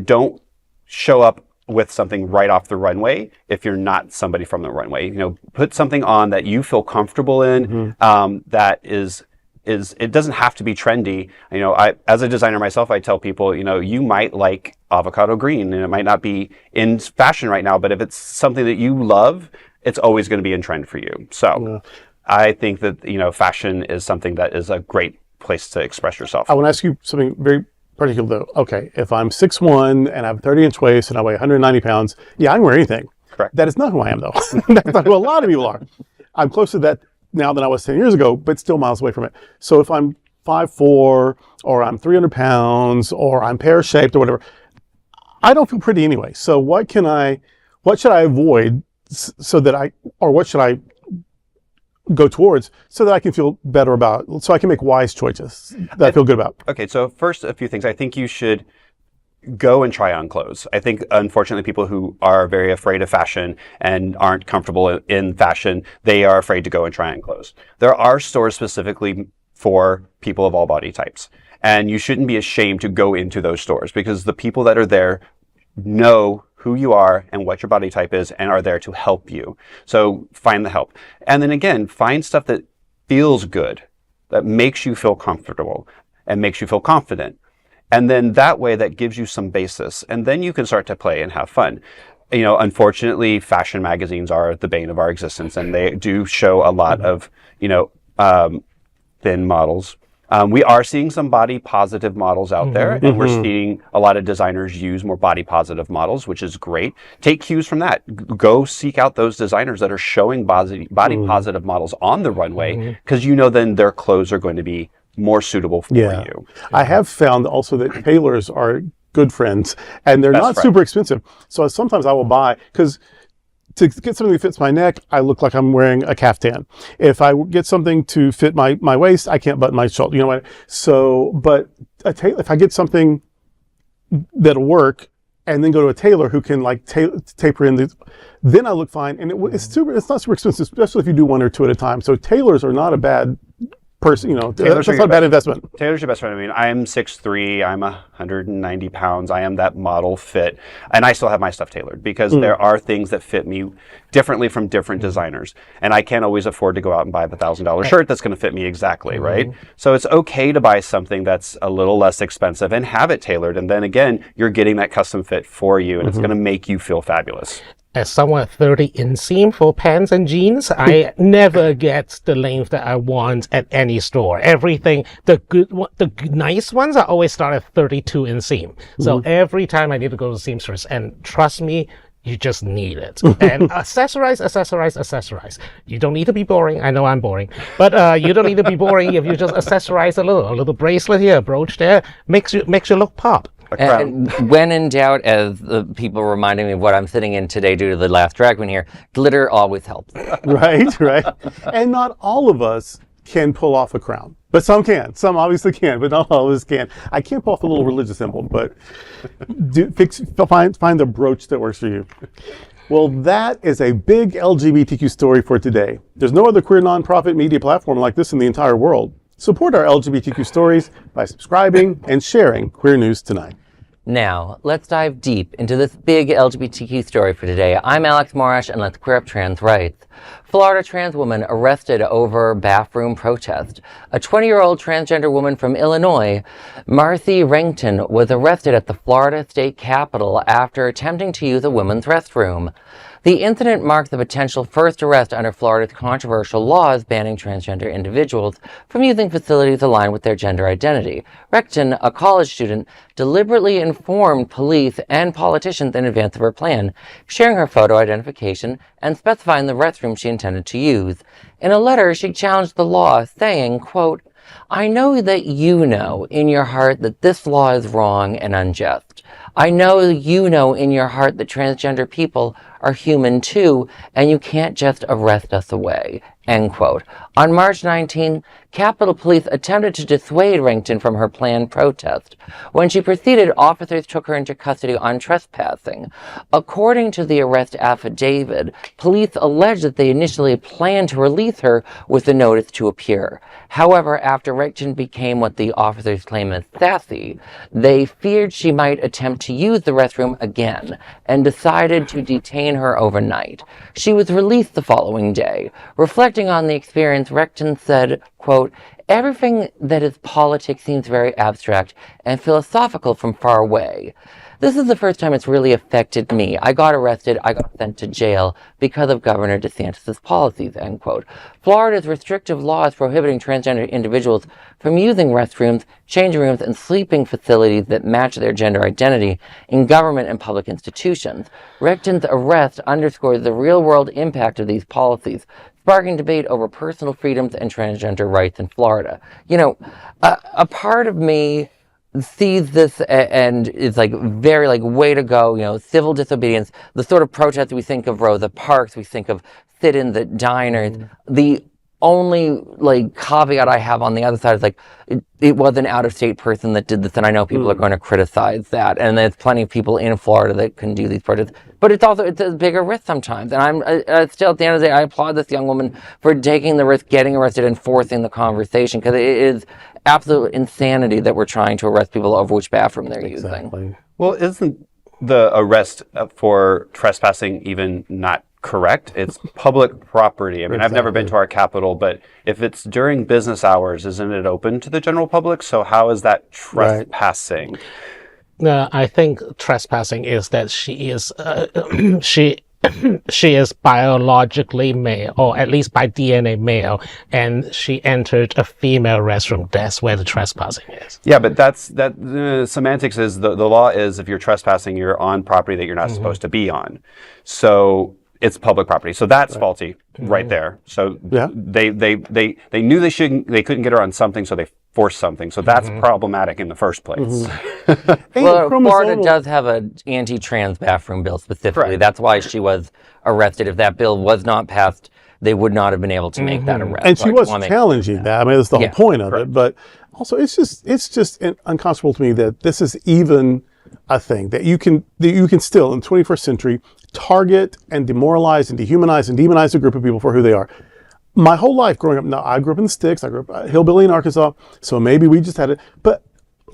Don't show up with something right off the runway if you're not somebody from the runway. Put something on that you feel comfortable in, that is it doesn't have to be trendy. As a designer myself, I tell people, you might like avocado green and it might not be in fashion right now, but if it's something that you love, it's always going to be in trend for you. So I think that, fashion is something that is a great place to express yourself. I want to ask you something very particular though. Okay, if I'm 6'1" and I have a 30-inch waist and I weigh 190 pounds, I can wear anything. Correct. That is not who I am though. That's not who a lot of people are. I'm closer to that now than I was 10 years ago, but still miles away from it. So if I'm 5'4", or I'm 300 pounds, or I'm pear-shaped or whatever, I don't feel pretty anyway. So what should I avoid what should I go towards so that I can feel better about, so I can make wise choices that I feel good about? Okay, so first, a few things. I think you should go and try on clothes. I think, unfortunately, people who are very afraid of fashion and aren't comfortable in fashion, they are afraid to go and try on clothes. There are stores specifically for people of all body types, and you shouldn't be ashamed to go into those stores because the people that are there know who you are and what your body type is and are there to help you. So find the help. And then again, find stuff that feels good, that makes you feel comfortable and makes you feel confident. And then that way, that gives you some basis. And then you can start to play and have fun. Unfortunately, fashion magazines are the bane of our existence, and they do show a lot of, thin models. We are seeing some body positive models out there, and we're seeing a lot of designers use more body positive models, which is great. Take cues from that. Go seek out those designers that are showing body positive models on the runway, because then their clothes are going to be more suitable for you. I have found also that tailors are good friends, and they're not super expensive. So sometimes I will buy, because to get something that fits my neck, I look like I'm wearing a caftan. If I get something to fit my waist, I can't button my shoulder. You know what? So, but if I get something that'll work, and then go to a tailor who can taper in then I look fine. And it's not super expensive, especially if you do one or two at a time. So tailors are not a bad person, that's not a bad investment. Taylor's your best friend. I mean, I am 6'3", I'm 190 pounds. I am that model fit, and I still have my stuff tailored because there are things that fit me differently from different designers, and I can't always afford to go out and buy the $1,000 shirt that's going to fit me exactly, right? So it's okay to buy something that's a little less expensive and have it tailored, and then again, you're getting that custom fit for you, and it's going to make you feel fabulous. as someone at 30 inseam for pants and jeans, I never get the length that I want at any store. Everything, the nice ones are always start at 32 inseam. So every time I need to go to seamstress, and trust me, you just need it. And accessorize. You don't need to be boring. I know I'm boring, but you don't need to be boring if you just accessorize a little bracelet here, a brooch there, makes you look pop. And when in doubt, as the people reminding me of what I'm sitting in today due to the last drag queen here, glitter always helps. Right. And not all of us can pull off a crown, but some can. Some obviously can, but not all of us can. I can't pull off a little religious symbol, but find the brooch that works for you. Well, that is a big LGBTQ story for today. There's no other queer nonprofit media platform like this in the entire world. Support our LGBTQ stories by subscribing and sharing Queer News Tonight. Now, let's dive deep into this big LGBTQ story for today. I'm Alex Morash, and let's queer up trans rights. Florida trans woman arrested over bathroom protest. A 20-year-old transgender woman from Illinois, Marcy Renton, was arrested at the Florida State Capitol after attempting to use a women's restroom. The incident marks the potential first arrest under Florida's controversial laws banning transgender individuals from using facilities aligned with their gender identity. Renton, a college student, deliberately informed police and politicians in advance of her plan, sharing her photo identification and specifying the restroom she intended to use. In a letter, she challenged the law, saying, quote, "I know that you know in your heart that this law is wrong and unjust. I know you know in your heart that transgender people are human too, and you can't just arrest us away." End quote. On March 19, Capitol Police attempted to dissuade Renton from her planned protest. When she proceeded, officers took her into custody on trespassing. According to the arrest affidavit, police alleged that they initially planned to release her with a notice to appear. However, after Renton became what the officers claim as sassy, they feared she might attempt to use the restroom again and decided to detain her overnight. She was released the following day. Reflecting on the experience, Renton said, quote, "Everything that is politics seems very abstract and philosophical from far away. This is the first time it's really affected me. I got arrested, I got sent to jail because of Governor DeSantis' policies," end quote. Florida's restrictive laws prohibiting transgender individuals from using restrooms, changing rooms, and sleeping facilities that match their gender identity in government and public institutions. Renton's arrest underscores the real-world impact of these policies, sparking debate over personal freedoms and transgender rights in Florida. You know, a part of me sees this and it's like very like way to go, you know, civil disobedience, the sort of protests we think of Rosa Parks, we think of sit-ins at diners. The only like caveat I have on the other side is like it was an out-of-state person that did this, and I know people are going to criticize that, and there's plenty of people in Florida that can do these protests, but it's a bigger risk sometimes, and I'm still at the end of the day I applaud this young woman for taking the risk, getting arrested, and forcing the conversation, because it is absolute insanity that we're trying to arrest people over which bathroom they're using. Well, isn't the arrest for trespassing even not correct? It's public property. I mean, I've never been to our Capitol, but if it's during business hours, isn't it open to the general public? So how is that trespassing? I think trespassing is that she is she is biologically male, or at least by DNA male, and she entered a female restroom. That's where the trespassing is. Yeah, but semantics is the law is if you're trespassing, you're on property that you're not supposed to be on. So it's public property. So that's faulty right there. So they knew they couldn't get her on something, so they forced something. So that's problematic in the first place. Well, Florida does have an anti-trans bathroom bill specifically. Correct. That's why she was arrested. If that bill was not passed, they would not have been able to make that arrest. And she was challenging that. I mean, that's the whole point of it. But also, it's just unconscionable to me that this is even a thing that you can still in the 21st century target and demoralize and dehumanize and demonize a group of people for who they are. My whole life growing up, now I grew up in the sticks, I grew up hillbilly in Arkansas, so maybe we just had it, but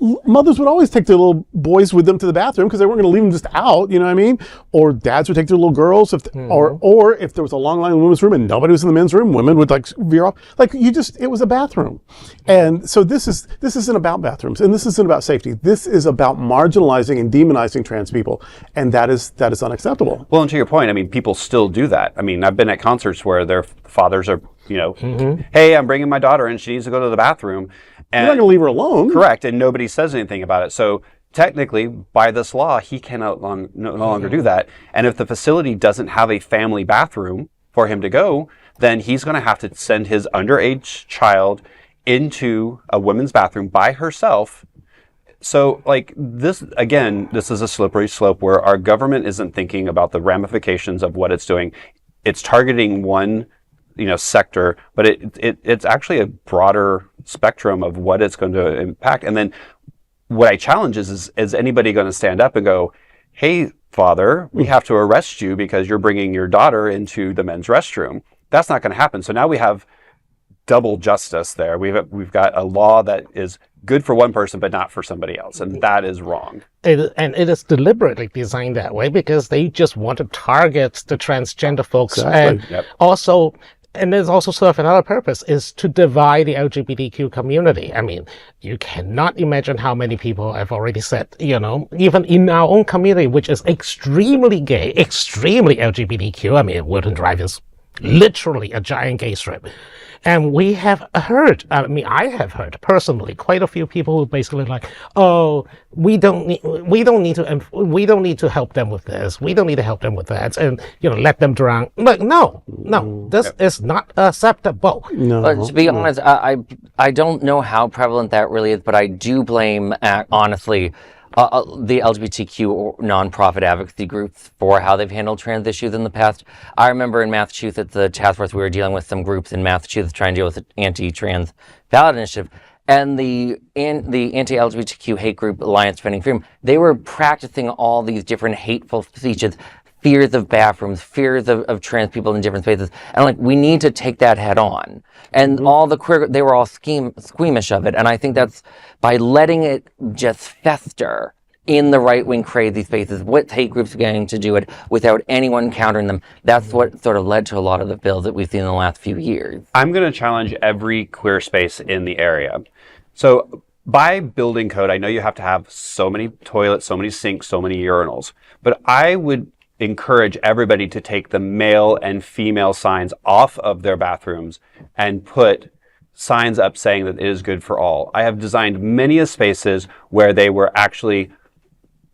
mothers would always take their little boys with them to the bathroom because they weren't going to leave them just out, you know what I mean? Or dads would take their little girls, or if there was a long line in the women's room and nobody was in the men's room, women would like veer off. Like it was a bathroom. And so this isn't about bathrooms, and this isn't about safety. This is about marginalizing and demonizing trans people, and that is unacceptable. Well, and to your point, I mean, people still do that. I mean, I've been at concerts where their fathers are, hey, I'm bringing my daughter in, she needs to go to the bathroom. And you're not going to leave her alone. Correct, and nobody says anything about it. So technically, by this law, he cannot no longer do that. And if the facility doesn't have a family bathroom for him to go, then he's going to have to send his underage child into a women's bathroom by herself. So, like, this is a slippery slope where our government isn't thinking about the ramifications of what it's doing. It's targeting one sector, but it's actually a broader spectrum of what it's going to impact. And then what I challenge is anybody going to stand up and go, hey, father, we have to arrest you because you're bringing your daughter into the men's restroom? That's not going to happen. So now we have double justice there. We've got a law that is good for one person but not for somebody else, and that is wrong. And it is deliberately designed that way because they just want to target the transgender folks. Exactly. And also, and there's also sort of another purpose, is to divide the LGBTQ community. I mean, you cannot imagine how many people have already said, even in our own community, which is extremely gay, extremely LGBTQ. I mean, Wilton Drive is literally a giant gay strip. And we have heard, I have heard personally quite a few people who basically like, oh, we don't need to help them with this. We don't need to help them with that. And, let them drown. Like, no, this is not acceptable. No. But to be honest, I don't know how prevalent that really is, but I do blame, honestly, the LGBTQ nonprofit advocacy groups for how they've handled trans issues in the past. I remember in Massachusetts, the task force, we were dealing with some groups in Massachusetts trying to deal with the anti-trans ballot initiative. And the anti-LGBTQ hate group Alliance Defending Freedom, they were practicing all these different hateful speeches, fears of bathrooms, fears of trans people in different spaces. And we need to take that head on. And all the queer, they were all squeamish of it. And I think that's by letting it just fester in the right-wing crazy spaces with hate groups getting to do it without anyone countering them. That's what sort of led to a lot of the bills that we've seen in the last few years. I'm going to challenge every queer space in the area. So by building code, I know you have to have so many toilets, so many sinks, so many urinals. But I would encourage everybody to take the male and female signs off of their bathrooms and put signs up saying that it is good for all. I have designed many spaces where they were actually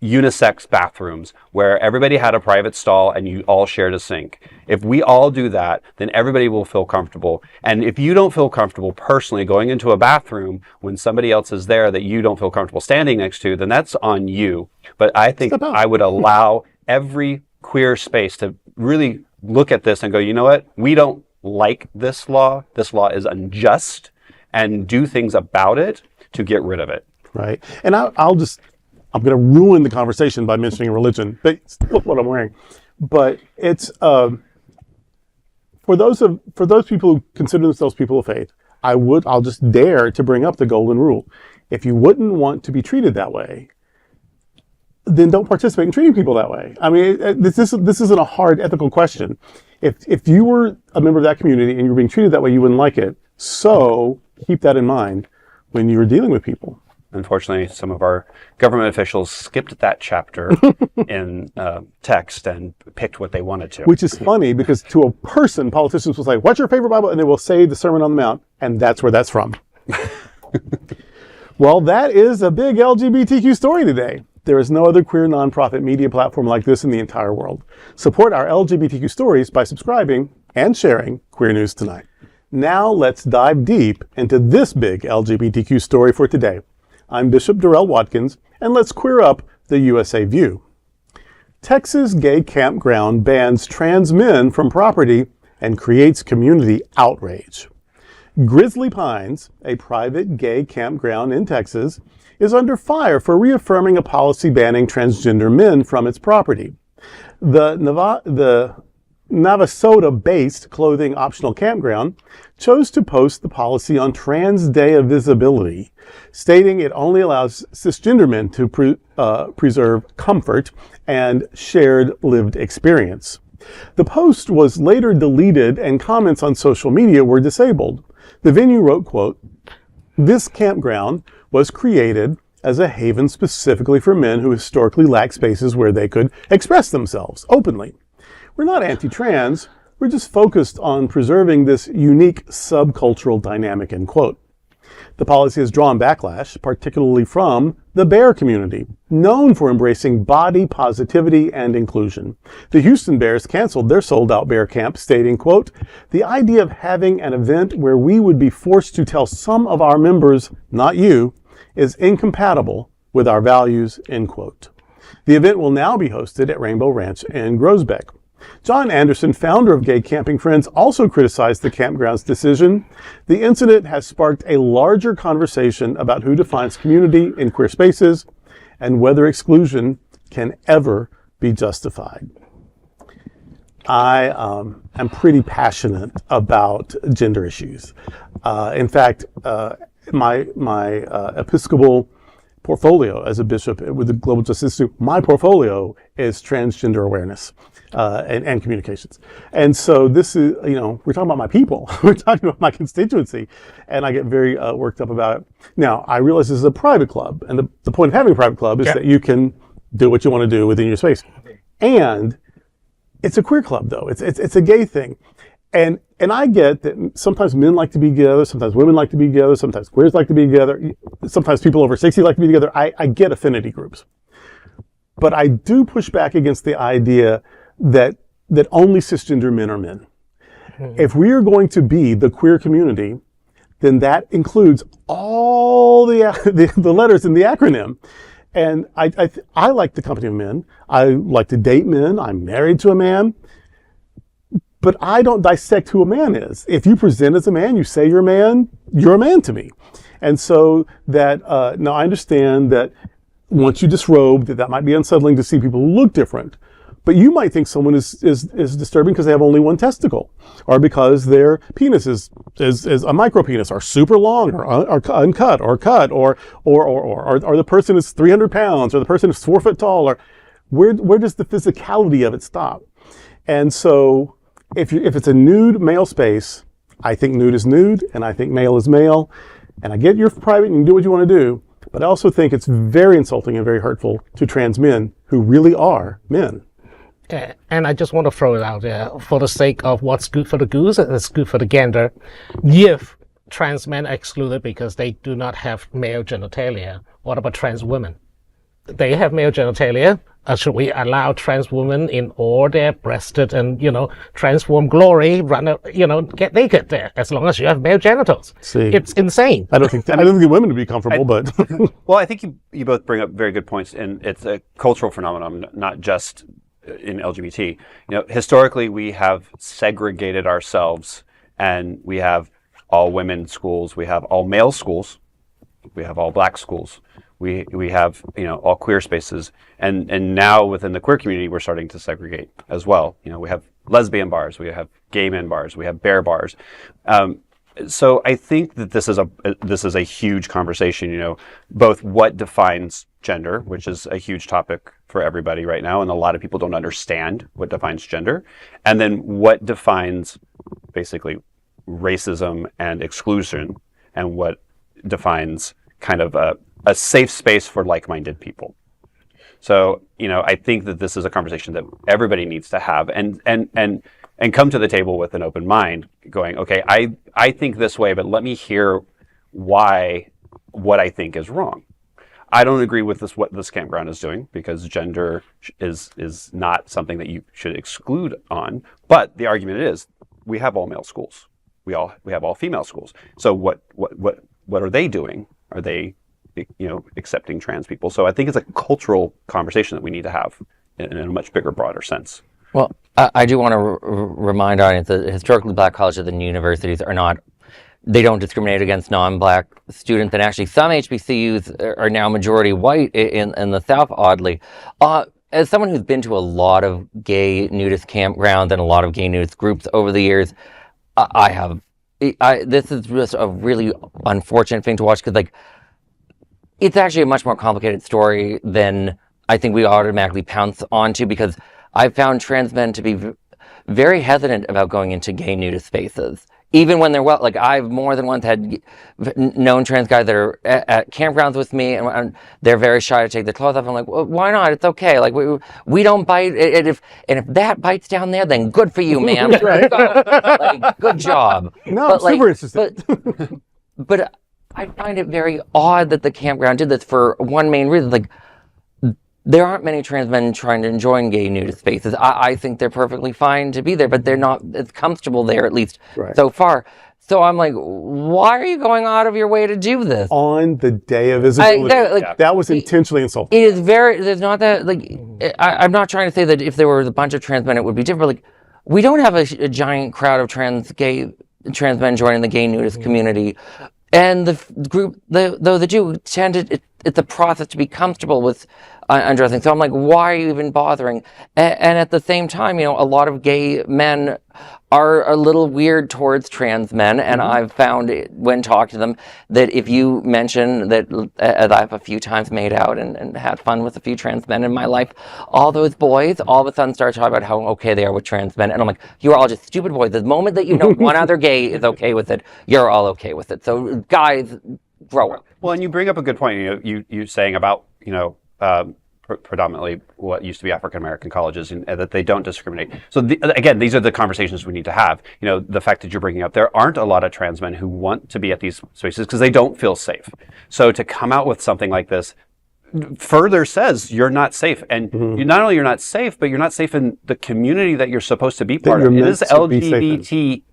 unisex bathrooms, where everybody had a private stall and you all shared a sink. If we all do that, then everybody will feel comfortable. And if you don't feel comfortable personally going into a bathroom when somebody else is there that you don't feel comfortable standing next to, then that's on you. But I think I would allow every queer space to really look at this and go, you know what? We don't like this law. This law is unjust, and do things about it to get rid of it. Right. And I'm going to ruin the conversation by mentioning religion, but look what I'm wearing. But it's for those people who consider themselves people of faith, I'll just dare to bring up the golden rule. If you wouldn't want to be treated that way, then don't participate in treating people that way. I mean, this isn't a hard ethical question. If you were a member of that community and you were being treated that way, you wouldn't like it. So keep that in mind when you're dealing with people. Unfortunately, some of our government officials skipped that chapter in text and picked what they wanted to. Which is funny because to a person, politicians will say, what's your favorite Bible? And they will say the Sermon on the Mount, and that's where that's from. Well, that is a big LGBTQ story today. There is no other queer nonprofit media platform like this in the entire world. Support our LGBTQ stories by subscribing and sharing Queer News Tonight. Now let's dive deep into this big LGBTQ story for today. I'm Bishop Durrell Watkins, and let's queer up the USA View. Texas gay campground bans trans men from property and creates community outrage. Grizzly Pines, a private gay campground in Texas, is under fire for reaffirming a policy banning transgender men from its property. The Navasota-based clothing optional campground chose to post the policy on Trans Day of Visibility, stating it only allows cisgender men to preserve comfort and shared lived experience. The post was later deleted and comments on social media were disabled. The venue wrote, quote, "This campground was created as a haven specifically for men who historically lacked spaces where they could express themselves openly. We're not anti-trans, we're just focused on preserving this unique subcultural dynamic," end quote. The policy has drawn backlash, particularly from the bear community, known for embracing body positivity and inclusion. The Houston Bears canceled their sold-out bear camp, stating, quote, "The idea of having an event where we would be forced to tell some of our members, not you, is incompatible with our values," end quote. The event will now be hosted at Rainbow Ranch in Groesbeck. John Anderson, founder of Gay Camping Friends, also criticized the campground's decision. "The incident has sparked a larger conversation about who defines community in queer spaces and whether exclusion can ever be justified." I am pretty passionate about gender issues. In fact, my Episcopal portfolio as a bishop with the Global Justice Institute, my portfolio is transgender awareness and communications. And so this is, we're talking about my people, we're talking about my constituency, and I get very worked up about it. Now, I realize this is a private club, and the point of having a private club is that you can do what you want to do within your space. And it's a queer club, though. It's a gay thing. And I get that sometimes men like to be together, sometimes women like to be together, sometimes queers like to be together, sometimes people over 60 like to be together. I get affinity groups. But I do push back against the idea that only cisgender men are men. Mm-hmm. If we are going to be the queer community, then that includes all the letters in the acronym. And I like the company of men. I like to date men. I'm married to a man. But I don't dissect who a man is. If you present as a man, you say you're a man to me. And so that, now I understand that once you disrobe, that might be unsettling to see people who look different. But you might think someone is disturbing because they have only one testicle, or because their penis is a micro penis, or super long, or uncut, or cut, or the person is 300 pounds, or the person is 4 foot tall, or where does the physicality of it stop? And so if it's a nude male space, I think nude is nude, and I think male is male, and I get you're private and you can do what you want to do, but I also think it's very insulting and very hurtful to trans men who really are men. And I just want to throw it out there for the sake of what's good for the goose and what's good for the gander. If trans men are excluded because they do not have male genitalia, what about trans women? They have male genitalia. Should we allow trans women in all their breasted and, transform glory, get naked there, as long as you have male genitals? See, it's insane. I don't think the women would be comfortable, but. Well, I think you both bring up very good points, and it's a cultural phenomenon, not just in LGBT. Historically, we have segregated ourselves, and we have all women's schools, we have all male schools, we have all black schools. We have all queer spaces, and now within the queer community we're starting to segregate as well. We have lesbian bars, we have gay men bars, we have bear bars. So I think that this is a huge conversation. Both what defines gender, which is a huge topic for everybody right now, and a lot of people don't understand what defines gender, and then what defines basically racism and exclusion, and what defines kind of a safe space for like-minded people. So, I think that this is a conversation that everybody needs to have and come to the table with an open mind, going, okay, I think this way, but let me hear what I think is wrong. I don't agree with what this campground is doing, because gender is not something that you should exclude on. But the argument is, we have all male schools. We have all female schools. So what are they doing? Are they accepting trans people? So I think it's a cultural conversation that we need to have in a much bigger, broader sense. Well, I do want to remind our audience that historically black colleges and universities they don't discriminate against non-black students, and actually some HBCUs are now majority white in the South, oddly. as someone who's been to a lot of gay nudist campgrounds and a lot of gay nudist groups over the years, this is just a really unfortunate thing to watch because, like, it's actually a much more complicated story than I think we automatically pounce onto, because I've found trans men to be very hesitant about going into gay nudist spaces. Even when they're like, I've more than once had known trans guys that are at campgrounds with me, and they're very shy to take their clothes off. I'm like, well, why not? It's okay. Like, we don't bite. And if that bites down there, then good for you, man. Right. Like, good job. No, I'm super interested. But I find it very odd that the campground did this for one main reason. Like, there aren't many trans men trying to join gay nudist spaces. I think they're perfectly fine to be there, but they're not as comfortable there, at least so far. So I'm like, why are you going out of your way to do this? On the day of visibility. That was intentionally insulting. It is there's not that, like, I'm not trying to say that if there were a bunch of trans men, it would be different. Like, we don't have a giant crowd of trans men joining the gay nudist community. And the group, though they do tend to, it's a process to be comfortable with undressing. So I'm like, why are you even bothering? And at the same time, a lot of gay men are a little weird towards trans men. And I've found when talking to them that if you mention that, as I've a few times made out and had fun with a few trans men in my life, all those boys all of a sudden start talking about how okay they are with trans men. And I'm like, you're all just stupid boys. The moment that you know one other gay is okay with it, you're all okay with it. So guys, grow up. Well, and you bring up a good point. You saying about predominantly what used to be African American colleges, and that they don't discriminate. So again, these are the conversations we need to have. The fact that you're bringing up, there aren't a lot of trans men who want to be at these spaces because they don't feel safe. So to come out with something like this further says you're not safe, and not only you're not safe, but you're not safe in the community that you're supposed to be part of. It is LGBTQ,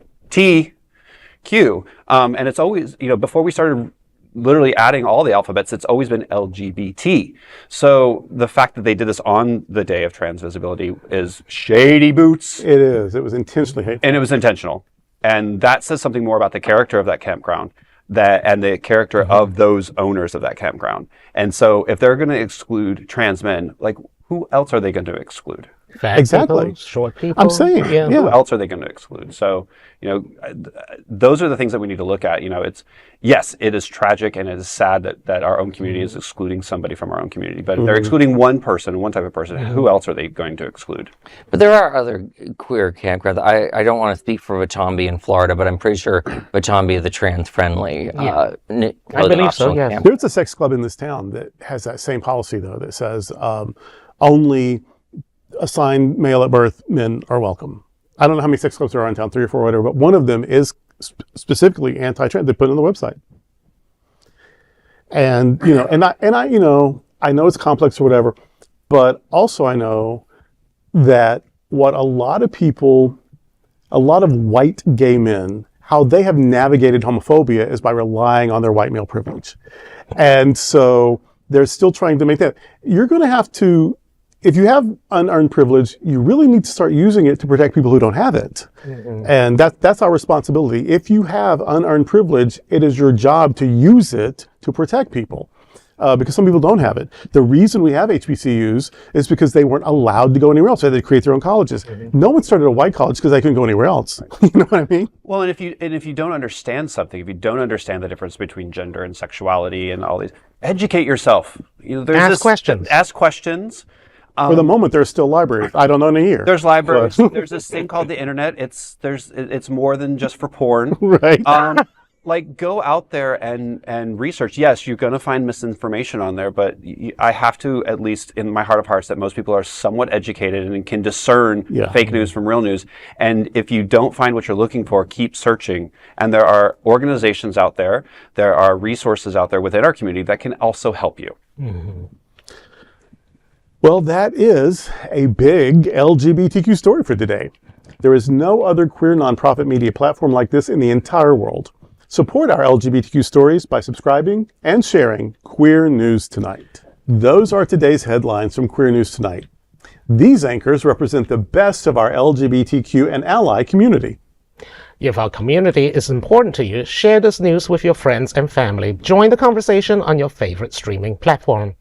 and it's always, before we started literally adding all the alphabets, it's always been LGBT. So the fact that they did this on the day of trans visibility is shady boots. It is. It was intentionally hateful. And it was intentional. And that says something more about the character of that campground and the character of those owners of that campground. And so if they're going to exclude trans men, like, who else are they going to exclude? Fat Exactly. people, short people. I'm saying, yeah. Who else are they going to exclude? So, those are the things that we need to look at. Yes, it is tragic and it is sad that our own community is excluding somebody from our own community. But if they're excluding one person, one type of person, who else are they going to exclude? But there are other queer campgrounds. I don't want to speak for Vachombi in Florida, but I'm pretty sure Vachombi is a trans-friendly I believe so, yes. camp. There's a sex club in this town that has that same policy, though, that says only assigned male at birth men are welcome. I don't know how many sex clubs there are in town, 3 or 4, whatever, but one of them is specifically anti-trans. They put it on the website. And, I know it's complex or whatever, but also I know that what a lot of white gay men, how they have navigated homophobia is by relying on their white male privilege. And so they're still trying to make that. You're going to have to, if you have unearned privilege, you really need to start using it to protect people who don't have it. And that's our responsibility. If you have unearned privilege, it is your job to use it to protect people. Because some people don't have it. The reason we have HBCUs is because they weren't allowed to go anywhere else. They had to create their own colleges. No one started a white college because they couldn't go anywhere else. You know what I mean? Well, and if you don't understand something, if you don't understand the difference between gender and sexuality and all these, educate yourself. Ask questions. Ask questions. For the moment, there's still libraries. I don't know in a year. There's libraries. There's this thing called the internet. It's more than just for porn. Right. Go out there and research. Yes, you're going to find misinformation on there, but I have to, at least in my heart of hearts, that most people are somewhat educated and can discern fake news from real news. And if you don't find what you're looking for, keep searching. And there are organizations out there, there are resources out there within our community that can also help you. Well, that is a big LGBTQ story for today. There is no other queer nonprofit media platform like this in the entire world. Support our LGBTQ stories by subscribing and sharing Queer News Tonight. Those are today's headlines from Queer News Tonight. These anchors represent the best of our LGBTQ and ally community. If our community is important to you, share this news with your friends and family. Join the conversation on your favorite streaming platform.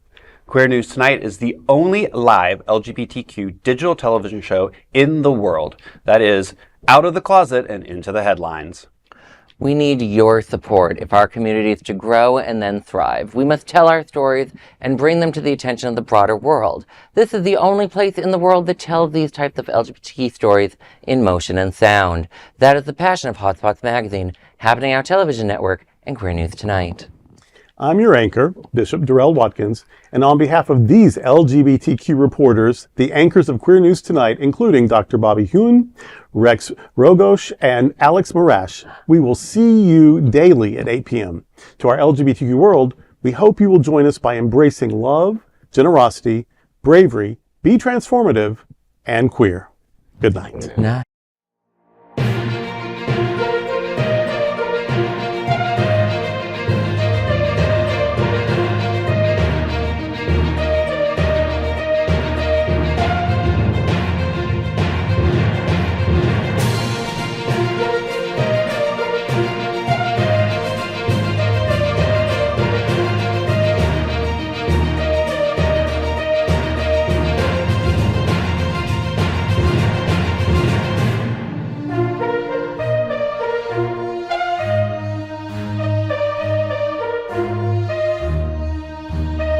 Queer News Tonight is the only live LGBTQ digital television show in the world that is out of the closet and into the headlines. We need your support if our community is to grow and then thrive. We must tell our stories and bring them to the attention of the broader world. This is the only place in the world that tells these types of LGBT stories in motion and sound. That is the passion of Hotspots Magazine, Happening Out Television Network, and Queer News Tonight. I'm your anchor, Bishop Durrell Watkins, and on behalf of these LGBTQ reporters, the anchors of Queer News Tonight, including Dr. Bobby Huen, Rex Rogosch, and Alex Morash, we will see you daily at 8 p.m. To our LGBTQ world, we hope you will join us by embracing love, generosity, bravery, be transformative, and queer. Good night.